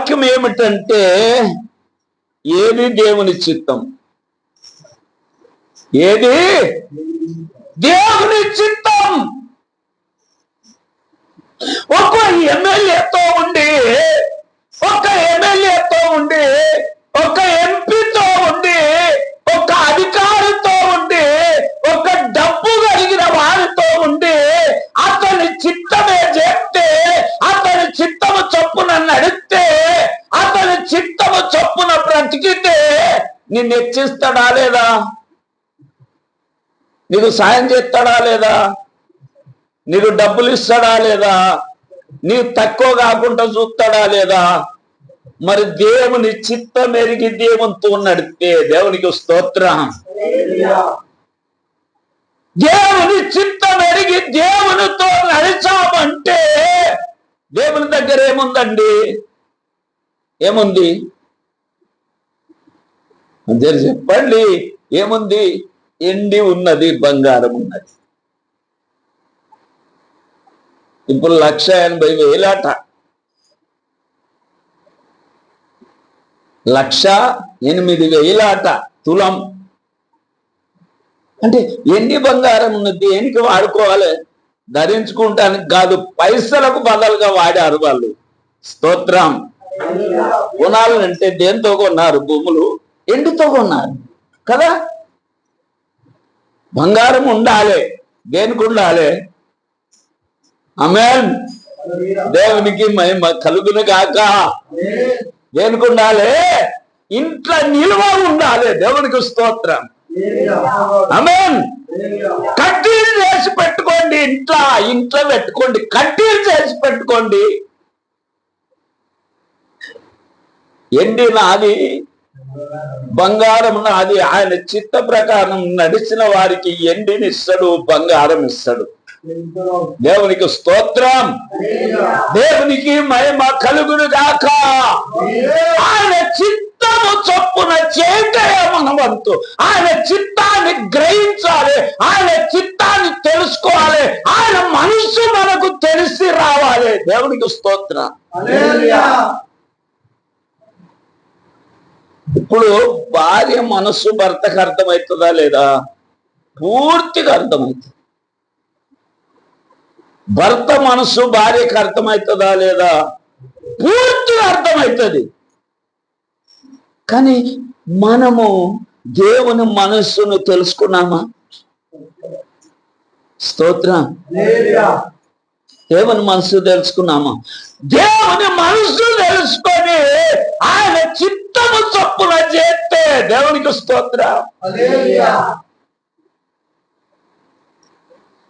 వాక్యం ఏమిటంటే, ఏది దేవుని చిత్తం, ఏది దేవుని చిత్తం. ఒక ఎమ్మెల్యేతో ఉండి, ఒక ఎంపీతో ఉండి, ఒక అధికారితో ఉండి, ఒక డబ్బు కలిగిన వారితో ఉండి అతని చిత్తమే చేస్తే, అతని చిత్తము చొప్పున నడిస్తే, అతని చిత్తము చొప్పున బ్రతికితే నిన్ను హెచ్చిస్తాడా లేదా? నీకు సాయం చేస్తాడా లేదా? నీకు డబ్బులు ఇస్తాడా లేదా? నీకు తక్కువ కాకుండా చూస్తాడా లేదా? మరి దేవుని చిత్తం ఎరిగి దేవునితో నడిస్తే దేవునికి స్తోత్రం. దేవుని చిత్తం ఎరిగి దేవునితో నడిచామంటే దేవుని దగ్గర ఏముందండి? ఏముంది అందరు చెప్పండి. ఏముంది? ఎండి ఉన్నది, బంగారం ఉన్నది. ఇప్పుడు 1,80,000 అట. 1,08,000 అట తులం. అంటే ఎన్ని బంగారం ఉన్నది, దేనికి వాడుకోవాలి? ధరించుకుంటానికి కాదు, పైసలకు బదులుగా వాడారు వాళ్ళు. స్తోత్రం. కొనాలంటే దేంతో కొన్నారు? భూములు ఎండితో కొన్నారు కదా. బంగారం ఉండాలి, దేనికి ఉండాలి? ఆమేన్. దేవునికి మహిమ కలుగును గాక. దేనికి ఉండాలి? ఇంట్లో నిల్వ ఉండాలి. దేవునికి స్తోత్రం. ఆమేన్. కడ్డీలు చేసి పెట్టుకోండి, ఇంట్లో పెట్టుకోండి, కడ్డీలు చేసి పెట్టుకోండి. ఎండి నాది, బంగారం నాది. ఆయన చిత్త ప్రకారం నడిచిన వారికి ఎండిని ఇస్తాడు, బంగారం ఇస్తాడు. దేవునికి స్తోత్రం. దేవునికి మహిమ కలుగును గాక. ఆయన చిత్తము చొప్పున చేయటమే మన వంతు. ఆయన చిత్తాన్ని గ్రహించాలి, ఆయన చిత్తాన్ని తెలుసుకోవాలి, ఆయన మనసు మనకు తెలిసి రావాలి. దేవునికి స్తోత్రం. ఇప్పుడు భార్య మనస్సు భర్తకు అర్థమవుతుందా లేదా? పూర్తిగా అర్థమవుతుంది. భర్త మనస్సు భార్యకు అర్థమవుతుందా లేదా? పూర్తిగా అర్థమవుతుంది. కానీ మనము దేవుని మనస్సును తెలుసుకున్నామా? స్తోత్రం. దేవుని మనసు తెలుసుకున్నామా? దేవుని మనసు తెలుసుకొని ఆయన చిత్తము చొప్పున చేస్తే దేవునికి స్తోత్రం.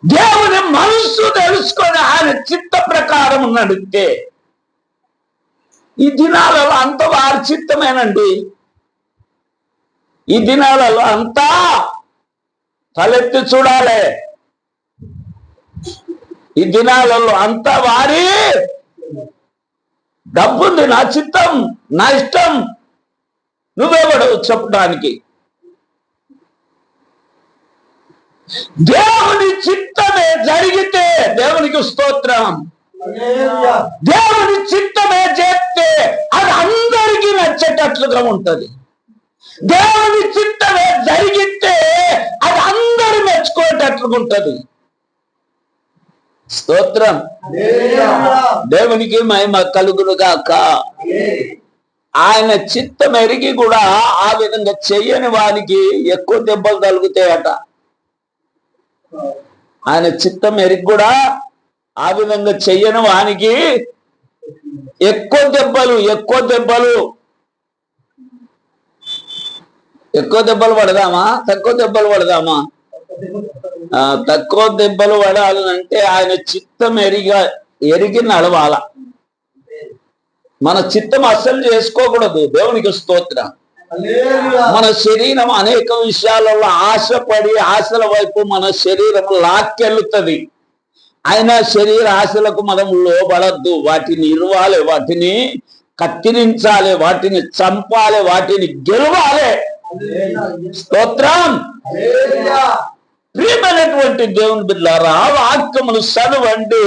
దేవుని మనసు తెలుసుకొని ఆయన చిత్త ప్రకారం నడిస్తే, ఈ దినాలలో అంత వారి చిత్తమేనండి. ఈ దినాలలో అంతా తలెత్తి చూడాలి. ఈ దినాలలో అంతా వారి డబ్బుంది, నా చిత్తం, నా ఇష్టం, నువ్వెవడు చెప్పడానికి? దేవుని చిత్తమే జరిగితే దేవునికి స్తోత్రం. దేవుని చిత్తమే చేస్తే అది అందరికీ నచ్చేటట్లుగా ఉంటది. దేవుని చిత్తమే జరిగితే అది అందరూ మెచ్చుకునేటట్లుగా ఉంటది. స్తోత్రం. దేవునికి మహిమ కలుగును గాక. ఆయన చిత్తం ఎరిగి కూడా ఆ విధంగా చెయ్యని వారికి ఎక్కువ దెబ్బలు తగులుతాయట. ఆయన చిత్తం ఎరిగి కూడా ఆ విధంగా చెయ్యని వానికి ఎక్కువ దెబ్బలు పడదామా, తక్కువ దెబ్బలు పడదామా? తక్కువ దెబ్బలు పడాలంటే ఆయన చిత్తం ఎరిగి నడవాల. మన చిత్తం అస్సలు చేసుకోకూడదు. దేవునికి స్తోత్రం. మన శరీరం అనేక విషయాలలో ఆశపడి ఆశల వైపు మన శరీరం లాక్కెళ్తుంది. అయినా శరీర ఆశలకు మనం లోబడద్దు. వాటిని ఇరవాలి, వాటిని కత్తిరించాలి, వాటిని చంపాలి, వాటిని గెలవాలి. స్తోత్రం. ప్రియమైనటువంటి దేవుని బిడ్డలారా, వాక్యమును చదవండి.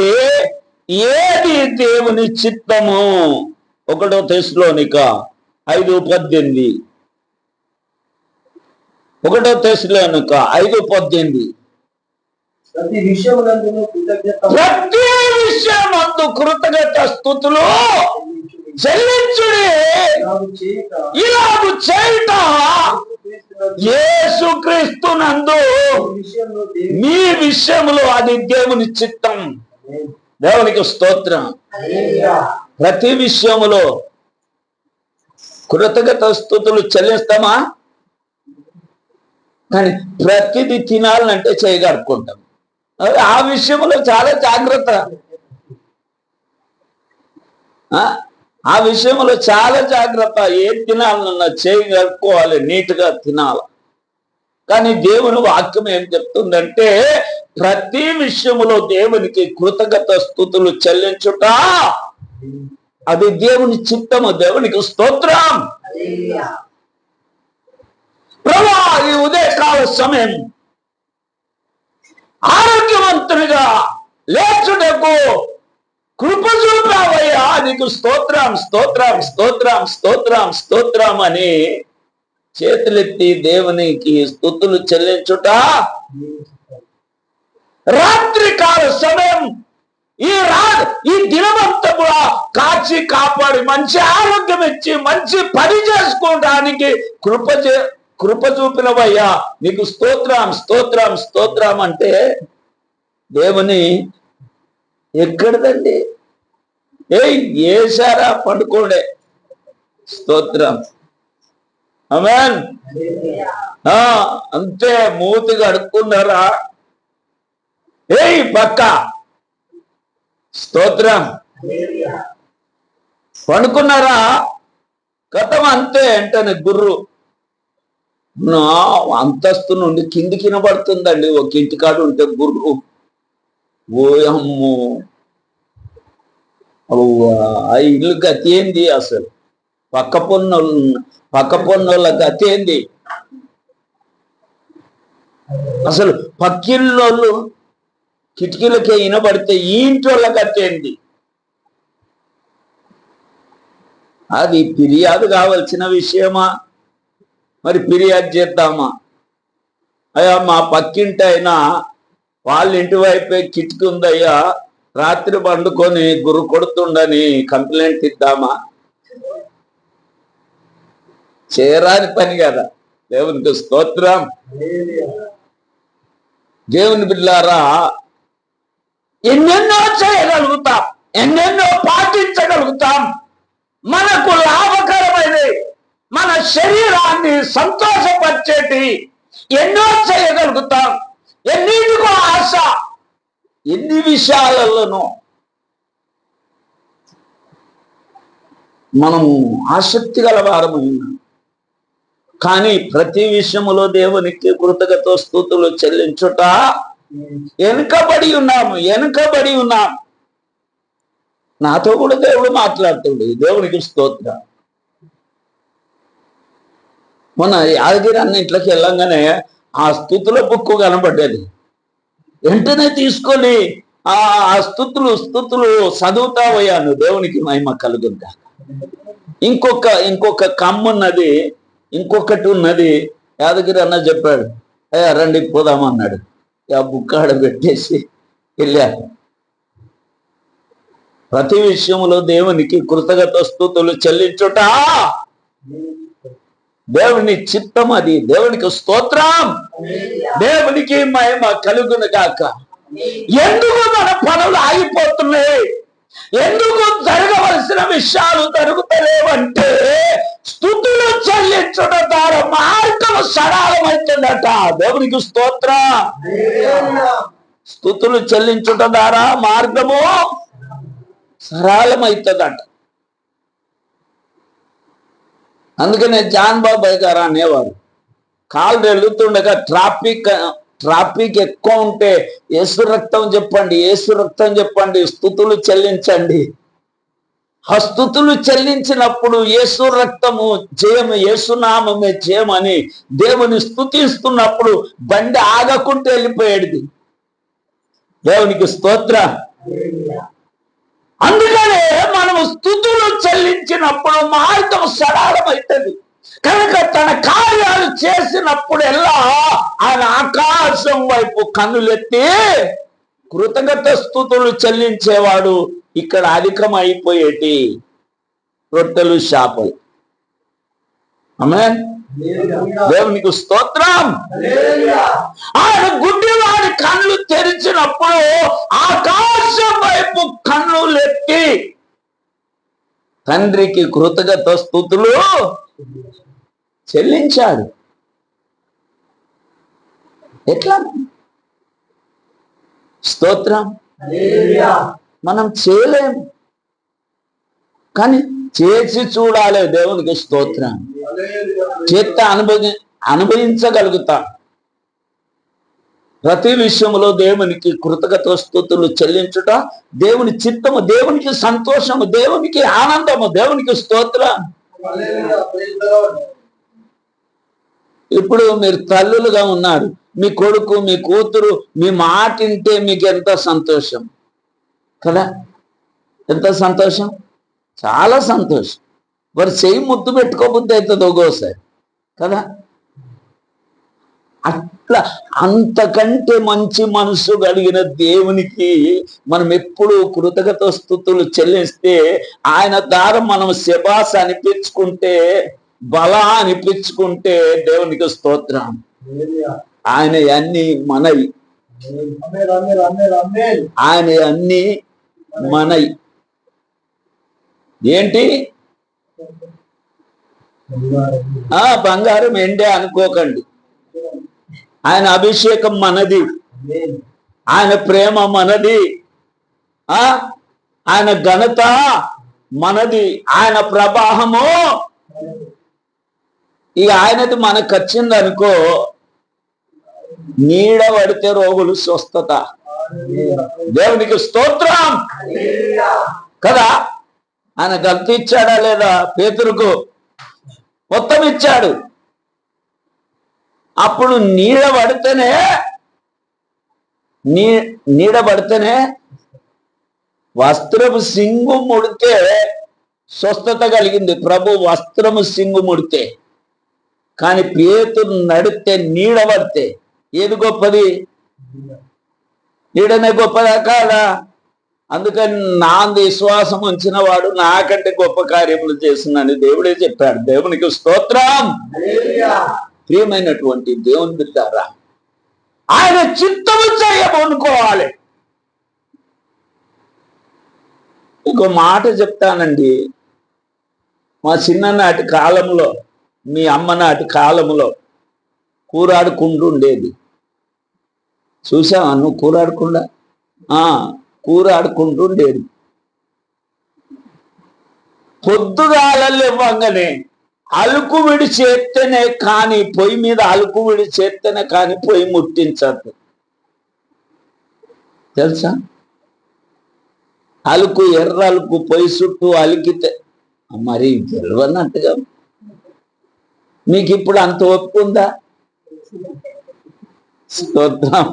ఏది దేవుని చిత్తము? 1 తెస్సలోనిక 5:18. 1 తెస్సలోనిక 5:18. ప్రతి విషయమందు కృతజ్ఞత స్థుతులు చెల్లించుడి. ఇలాగు చేయుట యేసుక్రీస్తునందు మీ విషయంలో అది దేవుని చిత్తం. దేవునికి స్తోత్రం. ప్రతి విషయములో కృతజ్ఞత స్థుతులు చెల్లిస్తామా? కానీ ప్రతిదీ తినాలంటే చేయగలుగుకుంటాం. ఆ విషయంలో చాలా జాగ్రత్త. ఆ విషయంలో చాలా జాగ్రత్త. ఏం తినాలన్నా చేయగలుపుకోవాలి, నీట్గా తినాలి. కానీ దేవుని వాక్యం ఏం చెప్తుందంటే ప్రతి విషయములో దేవునికి కృతజ్ఞత స్థుతులు చెల్లించుట అది దేవుని చిత్తము. దేవునికి స్తోత్రం. ప్రభువా, ఈ ఉదయకాల సమయం ఆరోగ్యవంతునిగా లేచుటకు కృప చూపావయ్యా, నీకు స్తోత్రం స్తోత్రం స్తోత్రం స్తోత్రం స్తోత్రం అని చేతులెత్తి దేవునికి స్తుతులు చెల్లించుట రాత్రి కాల సమయం ఈ దినమంతా కూడా కాచి కాపాడి మంచి ఆరోగ్యం ఇచ్చి మంచి పని చేసుకోవడానికి కృప చూపినవయ్యా, నీకు స్తోత్రం స్తోత్రం స్తోత్రం అంటే దేవుని ఎక్కడదండి? ఏసారా పండుకోండే స్తోత్రం. ఆమేన్. అంతే, మూతిగా అడుక్కున్నారా? పక్క స్తోత్రం. పండుకున్నారా? కథం అంతే. అంటేనే గుర్రు నా అంతస్తు నుండి కిందికి వినబడుతుందండి. ఒక ఇంటికాడు ఉంటే గుర్రు. ఓ అమ్మో, ఆ ఇల్లు గతి ఏంది అసలు? పక్క పొన్నోళ్ళ గతి ఏంది అసలు? పక్కిళ్ళోళ్ళు కిటికీలకే వినబడితే ఈ ఇంటోళ్ళ గతి ఏంది? అది ఫిర్యాదు కావాల్సిన విషయమా? మరి ఫిర్యాదు చేద్దామా? అయ్యా, మా పక్కింటి అయినా వాళ్ళ ఇంటి వైపే కిటికీ ఉందయ్యా, రాత్రి పండుకొని గుర్రు కొడుతుండని కంప్లైంట్ ఇద్దామా? చేయరాని పని కదా. దేవునికి స్తోత్రం. దేవుని బిడ్డలారా, ఎన్నెన్నో చేయగలుగుతాం, ఎన్నెన్నో పాటించగలుగుతాం. మనకు లాభకరమైన మన శరీరాన్ని సంతోషపరిచేటి ఎన్నో చేయగలుగుతాం. ఎన్నిటికో ఆశ, ఎన్ని విషయాలలోనూ మనం ఆసక్తి గల వారమైనా, కానీ ప్రతి విషయములో దేవునికి కృతజ్ఞత స్తుతులు చెల్లించుట వెనుకబడి ఉన్నాము. నాతో కూడా దేవుడు మాట్లాడుతుంది. దేవునికి స్తోత్రం. మొన్న యాదగిరి అన్నింట్లోకి వెళ్ళంగానే ఆ స్తుతుల బుక్కు కనబడ్డది. వెంటనే తీసుకొని ఆ స్తుతులు చదువుతా పోయాను. దేవునికి మహిమ కలుగుద్దా. ఇంకొక కమ్మున్నది, ఇంకొకటి ఉన్నది. యాదగిరి అన్న చెప్పాడు, అయ్యా రండి పోదామన్నాడు. ఆ బుక్ ఆడ పెట్టేసి వెళ్ళాను. ప్రతి విషయంలో దేవునికి కృతజ్ఞత స్తుతులు చెల్లించుట దేవుని చిత్తం. అది దేవునికి స్తోత్రం. దేవునికి మహిమ కలుగును గాక. ఎందుకు మన పనులు ఆగిపోతున్నాయి? ఎందుకు జరగవలసిన విషయాలు జరుగుతలేవంటే స్తుతులు చెల్లించడం ద్వారా మార్గం సరళమవుతుందట. దేవునికి స్తోత్రం. స్తుతులు చెల్లించుట ద్వారా మార్గము సరళమవుతుందట. అందుకనే జాన్ బాబాయ్ గారు అనేవారు, కాళ్ళు వెళ్తుండగా ట్రాఫిక్ ఎక్కువ ఉంటే యేసు రక్తం చెప్పండి, స్తుతులు చెల్లించండి. ఆ స్తుతులు చెల్లించినప్పుడు యేసు రక్తము జయము, యేసునామమే జయమని దేవుని స్తుతిస్తున్నప్పుడు బండి ఆగకుంటే వెళ్ళిపోయేది. దేవునికి స్తోత్రం. అందుకనే మనము స్తుతులు చెల్లించినప్పుడు మార్గం సరళమవుతుంది. కనుక తన కార్యాలు చేసినప్పుడెల్లా ఆయన ఆకాశం వైపు కన్నులెత్తి కృతజ్ఞత స్తుతులు చెల్లించేవాడు. ఇక్కడ అధికమైపోయేటి రొట్టెలు చేపలు. ఆమేన్. దేవునికి స్తోత్రం. ఆయన గుడ్డివాడి కళ్ళు తెరిచినప్పుడు ఆకాశం వైపు కన్నులెత్తి తండ్రికి కృతజ్ఞత స్తుతులు చెల్లించాడు. ఎట్లా? స్తోత్రం. మనం చేయలేము, కానీ చేసి చూడాలి. దేవునికి స్తోత్రం. చేత అనుభవించగలుగుతాం. ప్రతి విషయంలో దేవునికి కృతజ్ఞత స్తుతులు చెల్లించుట దేవుని చిత్తము, దేవునికి సంతోషము, దేవునికి ఆనందము, దేవునికి స్తోత్రం. ఇప్పుడు మీరు తల్లులుగా ఉన్నారు. మీ కొడుకు, మీ కూతురు మీ మాట వింటే మీకు ఎంత సంతోషం కదా? ఎంత సంతోషం, చాలా సంతోషం. మరి చెయ్యి ముద్దు పెట్టుకోబుద్ది అవుతుంది ఒక్కోసారి కదా? అట్లా అంతకంటే మంచి మనసు కలిగిన దేవునికి మనం ఎప్పుడు కృతజ్ఞత స్తుతులు చెల్లిస్తే ఆయన ద్వారా మనం శబాస్ అనిపించుకుంటే, బల అనిపించుకుంటే దేవునికి స్తోత్రం. ఆయన అన్ని మనవి, ఆయన అన్ని మనవి. ఏంటి? బంగారం ఎండే అనుకోకండి. ఆయన అభిషేకం మనది, ఆయన ప్రేమ మనది, ఆయన ఘనత మనది, ఆయన ప్రవాహము ఇక ఆయనది మనకు వచ్చింది అనుకో, నీడ పడితే రోగులు స్వస్థత. దేవునికి స్తోత్రం కదా? ఆయన గంత ఇచ్చాడా లేదా? పేతురుకు మొత్తం ఇచ్చాడు. అప్పుడు నీడ పడితేనే వస్త్రము సింగు ముడితే స్వస్థత కలిగింది. ప్రభు వస్త్రము సింగు ముడితే. కానీ పేతురు నడితే నీడ పడితే ఏది గొప్పది? నీడనే గొప్పదా కాదా? అందుకని నా విశ్వాసం ఉంచిన వాడు నాకంటే గొప్ప కార్యములు చేస్తున్నాను దేవుడే చెప్పాడు. దేవునికి స్తోత్రం. ప్రియమైనటువంటి దేవుని బిడ్డారా, ఆయన చిత్తము చేయమనుకోవాలి. ఇంకో మాట చెప్తానండి. మా చిన్ననాటి కాలంలో, మీ అమ్మ నాటి కాలంలో కూరాడుకుంటూ ఉండేది. చూసావా నువ్వు? కూరాడుకుంటూ ఉండేది. పొద్దుగాలల్లో ఇవ్వంగానే అలుకు విడి చేస్తేనే కానీ పొయ్యి మీద అలుకు విడి చేస్తేనే కానీ పొయ్యి ముట్టించద్దు. తెలుసా? అలుకు, ఎర్ర అలుకు పొయ్యి చుట్టూ అలికితే మరి తెలియనట్టుగా. మీకు ఇప్పుడు అంత ఒప్పుకుందా? స్తోత్రం.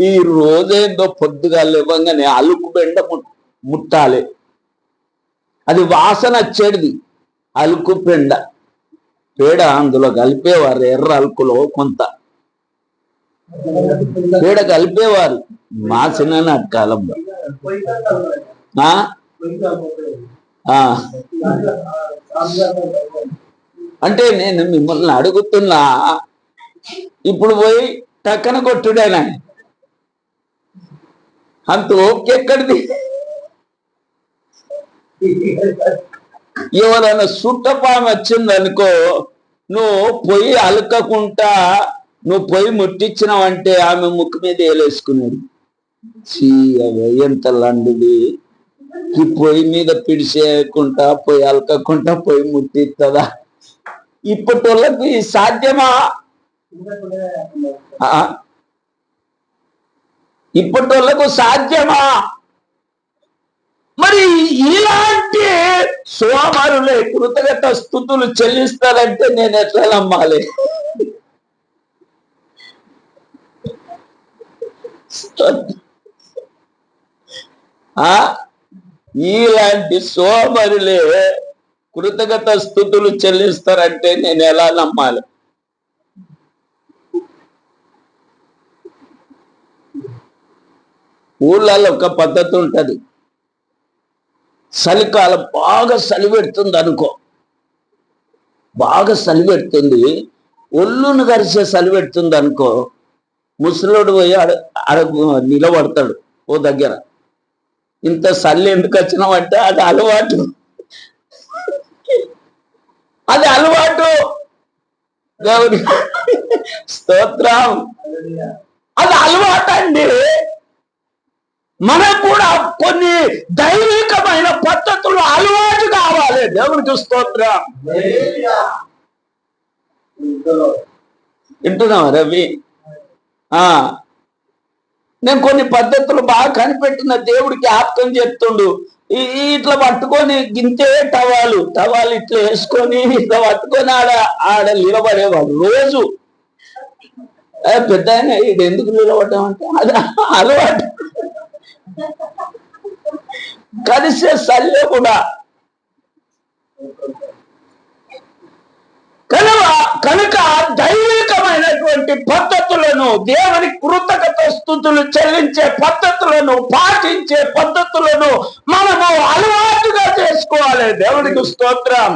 ఈ రోజేందో పొద్దుగా ఇవ్వంగానే అలుకు బెండ ముట్టాలి. అది వాసన వచ్చేది. అలుకు పేడ అందులో కలిపేవారు. ఎర్ర అలుకులో కొంత పేడ కలిపేవారు మా చిన్ననాటి కాలంలో. అంటే నేను మిమ్మల్ని అడుగుతున్నా, ఇప్పుడు పోయి టక్కన కొట్టుడేనా? అంత ఓపిక ఎక్కడిది? ఎవరైనా సుట్టపాము వచ్చిందనుకో, నువ్వు పొయ్యి అలకకుండా నువ్వు పొయ్యి ముట్టించినావంటే ఆమె ముక్కు మీద వేలేసుకునేది. చీయవే ఎంత లండుది! ఈ పొయ్యి మీద పిడిచేయకుండా, పొయ్యి అలకకుండా పొయ్యి ముట్టిస్తుందా? ఇప్పటి వాళ్ళకి సాధ్యమా? ఇప్పటి వాళ్ళకు సాధ్యమా? మరి ఇలాంటి సోమరులే కృతజ్ఞత స్తుతులు చెల్లిస్తారంటే నేను ఎట్లా నమ్మాలి? ఇలాంటి సోమరులే కృతజ్ఞత స్థుతులు చెల్లిస్తారంటే నేను ఎలా నమ్మాలి? ఊళ్ళలో ఒక పద్ధతి ఉంటది. చలికాలం బాగా చలి పెడుతుంది అనుకో, బాగా చలి పెడుతుంది, ఒళ్ళును కరిసే చలి పెడుతుంది అనుకో, ముసలోడు పోయి ఆడ నిలబడతాడు ఓ దగ్గర. ఇంత చలి ఎందుకు వచ్చినామంటే అది అలవాటు, అది అలవాటు. దేవుని స్తోత్రం. అది అలవాటు అండి. మనకు కూడా కొన్ని దైవికమైన పద్ధతులు అలవాటు కావాలి. దేవునికి స్తోత్రం. వింటున్నావా రవి? నేను కొన్ని పద్ధతులు బాగా కనిపెట్టిన దేవుడికి జ్ఞాపకం చెప్తుండు. ఇట్లా పట్టుకొని గింతే టవాలు ఇట్లా వేసుకొని ఇట్లా పట్టుకొని ఆడ నిలబడేవాడు రోజు. పెద్ద ఆయన ఇది ఎందుకు నిలబడ్డామంటే అది అలవాటు. కలిసే సల్లే కూడా కనుక దైవికమైనటువంటి పద్ధతులను, దేవుని కృతజ్ఞత స్తుతులు చెల్లించే పద్ధతులను, పాటించే పద్ధతులను మనము అలవాటుగా చేసుకోవాలి. దేవునికి స్తోత్రం.